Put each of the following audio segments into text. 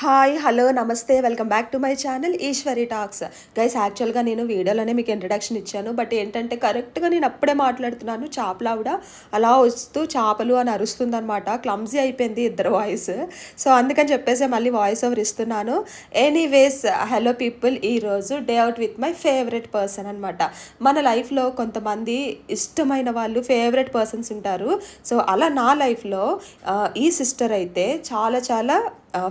Hi hello నమస్తే welcome back to my channel Eswari talks. Guys, యాక్చువల్గా నేను వీడియోలోనే మీకు ఇంట్రడక్షన్ ఇచ్చాను. బట్ ఏంటంటే కరెక్ట్గా నేను అప్పుడే మాట్లాడుతున్నాను, చేపలావిడ అలా వస్తూ చేపలు అని అరుస్తుంది అనమాట. క్లమ్జీ అయిపోయింది ఇద్దరు వాయిస్. సో అందుకని చెప్పేసి మళ్ళీ వాయిస్ ఓవర్ ఇస్తున్నాను. ఎనీవేస్, హలో పీపుల్, ఈరోజు day out with my favourite person అనమాట. మన లైఫ్లో కొంతమంది ఇష్టమైన వాళ్ళు ఫేవరెట్ పర్సన్స్ ఉంటారు. సో అలా నా లైఫ్లో ఈ సిస్టర్ అయితే చాలా చాలా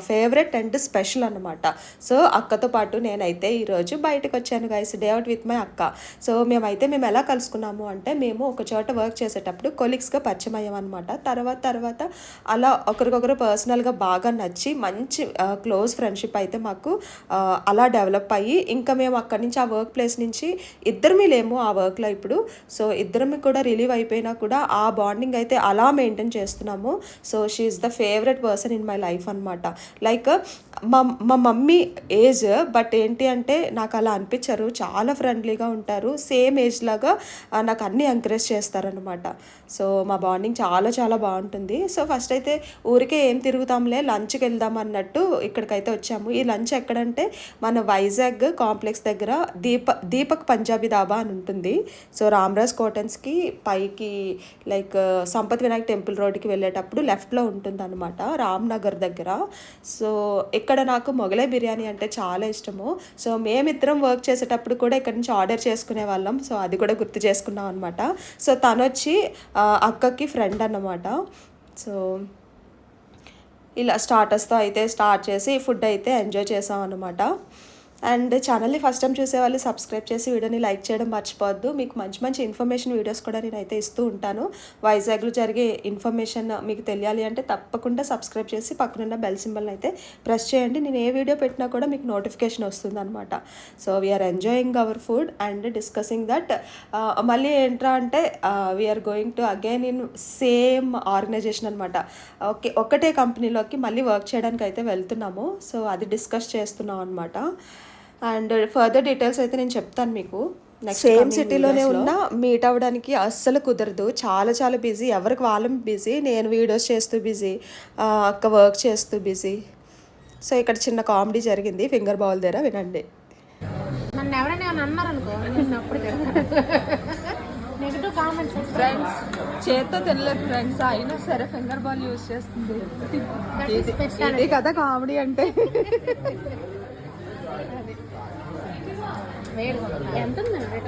ఫేవరెట్ అండ్ స్పెషల్ అనమాట. సో అక్కతో పాటు నేనైతే ఈరోజు బయటకు వచ్చాను guys, day out with my అక్క. సో మేము ఎలా కలుసుకున్నాము అంటే, మేము ఒక చోట వర్క్ చేసేటప్పుడు కొలీగ్స్గా పరిచయం అయ్యామన్నమాట. తర్వాత అలా ఒకరికొకరు పర్సనల్గా బాగా నచ్చి మంచి క్లోజ్ ఫ్రెండ్షిప్ అయితే మాకు అలా డెవలప్ అయ్యి, ఇంకా మేము అక్కడి నుంచి ఆ వర్క్ ప్లేస్ నుంచి ఇద్దరమే లేము ఆ వర్క్లో ఇప్పుడు. సో ఇద్దరమి కూడా రిలీవ్ అయిపోయినా కూడా ఆ బాండింగ్ అయితే అలా మెయింటైన్ చేస్తున్నాము. So she is the favourite person in my life అనమాట. లైక్ మా మమ్మీ ఏజ్, బట్ ఏంటి అంటే నాకు అలా అనిపించరు, చాలా ఫ్రెండ్లీగా ఉంటారు. సేమ్ ఏజ్ లాగా నాకు అన్నీ ఎంకరేజ్ చేస్తారనమాట. సో మా బాండింగ్ చాలా చాలా బాగుంటుంది. సో ఫస్ట్ అయితే ఊరికే ఏం తిరుగుతాంలే, లంచ్కి వెళ్దాం అన్నట్టు ఇక్కడికైతే వచ్చాము. ఈ లంచ్ ఎక్కడంటే మన వైజాగ్ కాంప్లెక్స్ దగ్గర దీపక్ పంజాబీ దాబా అని ఉంటుంది. సో రామరాజ్ కాటన్స్కి పైకి లైక్ సంపత్ వినాయక్ టెంపుల్ రోడ్కి వెళ్ళేటప్పుడు లెఫ్ట్లో ఉంటుంది అనమాట, రామ్నగర్ దగ్గర. సో ఇక్కడ నాకు మొగలై బిర్యానీ అంటే చాలా ఇష్టము. సో మేమిద్దరం వర్క్ చేసేటప్పుడు కూడా ఇక్కడ నుంచి ఆర్డర్ చేసుకునే వాళ్ళం. సో అది కూడా గుర్తు చేసుకున్నాం అనమాట. సో తను వచ్చి అక్కకి ఫ్రెండ్ అన్నమాట. సో ఇలా స్టార్టర్స్తో అయితే స్టార్ట్ చేసి ఫుడ్ అయితే ఎంజాయ్ చేసాం అనమాట. అండ్ ఛానల్ని ఫస్ట్ టైం చూసే వాళ్ళు సబ్స్క్రైబ్ చేసి వీడియోని లైక్ చేయడం మర్చిపోవద్దు. మీకు మంచి మంచి ఇన్ఫర్మేషన్ వీడియోస్ కూడా నేనైతే ఇస్తూ ఉంటాను. వైజాగ్లో జరిగే ఇన్ఫర్మేషన్ మీకు తెలియాలి అంటే తప్పకుండా సబ్స్క్రైబ్ చేసి పక్కనున్న బెల్ సింబల్ని అయితే ప్రెస్ చేయండి. నేను ఏ వీడియో పెట్టినా కూడా మీకు నోటిఫికేషన్ వస్తుంది అనమాట. So we are enjoying our food and discussing that. మళ్ళీ ఏంట్రా అంటే we are going to again in same organization అనమాట. ఒకటే కంపెనీలోకి మళ్ళీ వర్క్ చేయడానికి అయితే వెళ్తున్నాము. సో అది డిస్కస్ చేస్తున్నాం అనమాట. అండ్ ఫర్దర్ డీటెయిల్స్ అయితే నేను చెప్తాను మీకు. నెక్స్ట్ సేమ్ సిటీలోనే ఉన్నా మీట్ అవ్వడానికి అస్సలు కుదరదు, చాలా చాలా బిజీ, ఎవరికి వాళ్ళం బిజీ. నేను వీడియోస్ చేస్తూ బిజీ, అక్క వర్క్ చేస్తూ బిజీ. సో ఇక్కడ చిన్న కామెడీ జరిగింది ఫింగర్ బాల్ దగ్గర, వినండి. నన్ను ఎవరైనా అన్నారనుకో, నెగటివ్ కామెంట్స్. ఫ్రెండ్స్ చేత్తో తినలేదు ఫ్రెండ్స్, అయినా సరే ఫింగర్ బాల్ యూజ్ చేస్తుంది. ఇది కదా కామెడీ అంటే.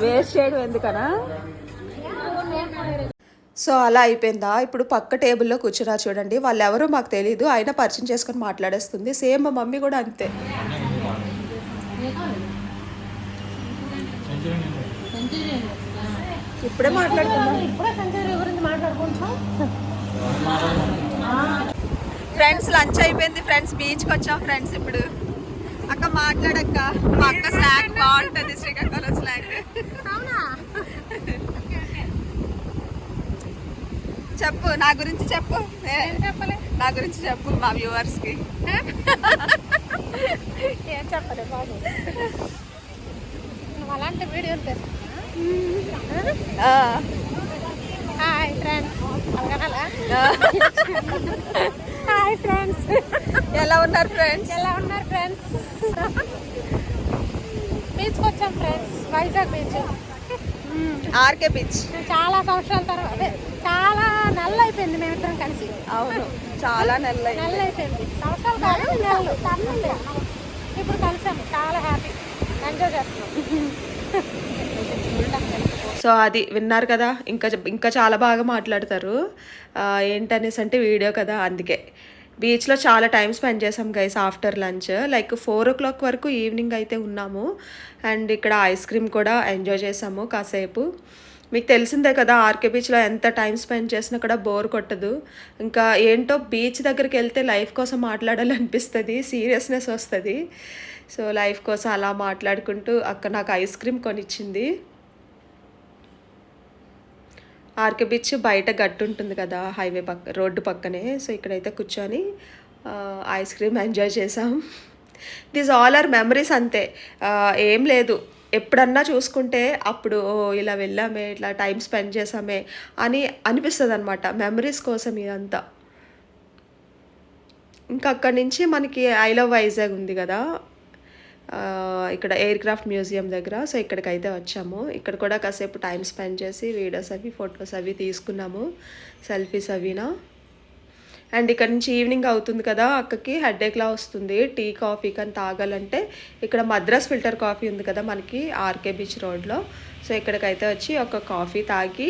వేస్ట్ చేయడం ఎందుకనా. సో అలా అయిపోయిందా. ఇప్పుడు పక్క టేబుల్లో కూర్చున్నా చూడండి, వాళ్ళు ఎవరో మాకు తెలీదు, అయినా పరిచయం చేసుకొని మాట్లాడేస్తుంది. సేమ్ మా మమ్మీ కూడా అంతే. ఇప్పుడే మాట్లాడుతున్నాం ఫ్రెండ్స్. లంచ్ అయిపోయింది ఫ్రెండ్స్, బీచ్కి వచ్చాం ఫ్రెండ్స్. ఇప్పుడు అక్క మాట్లాడక్క, మా అక్క స్లాంగ్ బాగుంటుంది, శ్రీకాకుళం స్లాంగ్. చెప్పు, నా గురించి చెప్పు, నా గురించి చెప్పు మా వ్యూవర్స్కి. ఏం చెప్పలే బాబు, అలాంటి వీడియోలు తెస్తా. హాయ్ ఫ్రెండ్స్, హాయ్ ఫ్రెండ్స్, ఎలా ఉన్నారు ఫ్రెండ్స్? బీచ్కి వచ్చాం friends, Vizag beach, RK beach. చాలా సంవత్సరాల తర్వాత, చాలా నెలలు అయిపోయింది మేమిద్దరం కలిసి. అవును, చాలా నెలలు అయిపోయింది, సంవత్సరాలు కాదు నెలలు. ఇప్పుడు కలిసాము, చాలా హ్యాపీ, ఎంజాయ్ చేస్తున్నాం. సో అది విన్నారు కదా. ఇంకా చాలా బాగా మాట్లాడతారు. ఏంటనేసి అంటే వీడియో కదా, అందుకే. బీచ్లో చాలా టైం స్పెండ్ చేసాం guys after lunch. Like 4 o'clock వరకు ఈవినింగ్ అయితే ఉన్నాము. అండ్ ఇక్కడ ఐస్ క్రీమ్ కూడా ఎంజాయ్ చేసాము కాసేపు. మీకు తెలిసిందే కదా, ఆర్కే బీచ్లో ఎంత టైం స్పెండ్ చేసినా కూడా బోర్ కొట్టదు. ఇంకా ఏంటో బీచ్ దగ్గరికి వెళ్తే లైఫ్ కోసం మాట్లాడాలనిపిస్తుంది, సీరియస్నెస్ వస్తుంది. సో లైఫ్ కోసం అలా మాట్లాడుకుంటూ అక్క నాకు ఐస్ క్రీమ్ కొనిచ్చింది. ఆర్కే బీచ్ బయట గట్టు ఉంటుంది కదా, హైవే రోడ్డు పక్కనే. సో ఇక్కడైతే కూర్చొని ఐస్ క్రీమ్ ఎంజాయ్ చేసాం. దిస్ ఆల్ ఆర్ మెమరీస్ అంతే, ఏం లేదు. ఎప్పుడన్నా చూసుకుంటే అప్పుడు ఇలా వెళ్ళామే, ఇట్లా టైం స్పెండ్ చేసామే అని అనిపిస్తుంది అనమాట. మెమరీస్ కోసం ఇదంతా. ఇంకా అక్కడి నుంచి మనకి ఐ లవ్ వైజాగ్ ఉంది కదా, ఇక్కడ ఎయిర్ క్రాఫ్ట్ మ్యూజియం దగ్గర. సో ఇక్కడికి అయితే వచ్చాము. ఇక్కడ కూడా కాసేపు టైం స్పెండ్ చేసి వీడియోస్ అవి ఫొటోస్ అవి తీసుకున్నాము, సెల్ఫీస్ అవినా. అండ్ ఇక్కడ నుంచి ఈవినింగ్ అవుతుంది కదా, అక్కకి హెడేక్లా వస్తుంది. టీ కాఫీ కానీ తాగాలంటే ఇక్కడ మద్రాస్ ఫిల్టర్ కాఫీ ఉంది కదా మనకి ఆర్కే బీచ్ రోడ్లో. సో ఇక్కడికైతే వచ్చి ఒక కాఫీ తాగి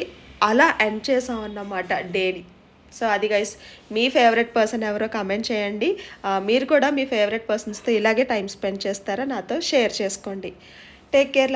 అలా ఎండ్ చేసాం అన్నమాట డేని. సో అది గైస్, మీ ఫేవరెట్ పర్సన్ ఎవరో కమెంట్ చేయండి. మీరు కూడా మీ ఫేవరెట్ పర్సన్స్తో ఇలాగే టైం స్పెండ్ చేస్తారా నాతో షేర్ చేసుకోండి. Take care.